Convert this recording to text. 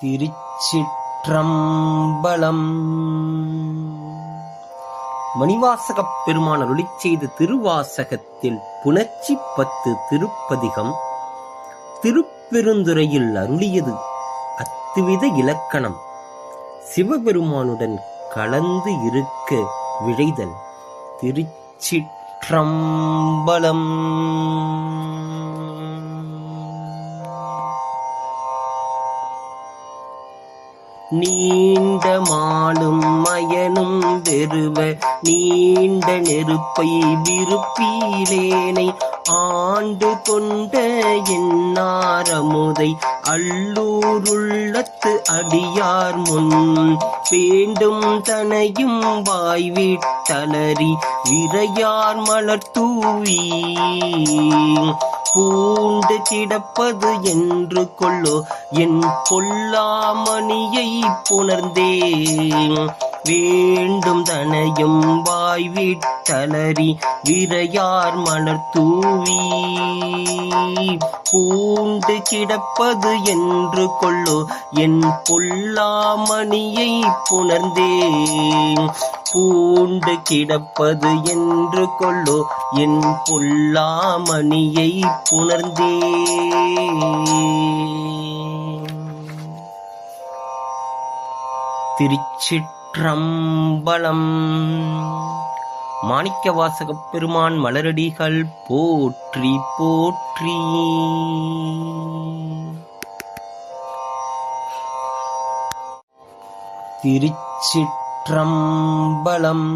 திருச்சிற்றம்பலம். மணிவாசகப் பெருமான் அருளிச் செய்த திருவாசகத்தில் புணர்ச்சி 10 திருப்பதிகம். திருப்பெருந்துறையில் அருளியது அத்துவித இலக்கணம். சிவபெருமானுடன் கலந்து இருக்க விழைதல். திருச்சிற்றம்பலம். நீண்ட மாலும் மயனும் வெறுவ நீண்ட நெருப்பை விருப்பீலேனை ஆண்டு கொண்ட என்னாரமுதை அல்லூருள்ளத்து அடியார் முன் வேண்டும் தனையும் வாய்விட்டலறி விரையார் மலர் தூவி பூண்டு கிடப்பது என்று கொள்ளோ என் பொல்லாமணியை புணர்ந்தே வேண்டும் தனையும் வாய்விட்டலறி விரையார் மலர் தூவி பூண்டு கிடப்பது என்று கொள்ளோ என் பொல்லாமணியை புணர்ந்தே பூண்டு கிடப்பது என்று கொள்ளோ என் பொல்லாமணியை புணர்ந்தே. திருச்சிற்றம்பலம். மாணிக்கவாசகப் பெருமான் மலரடிகள் போற்றி போற்றி. திருச்சிற்றம்பலம்.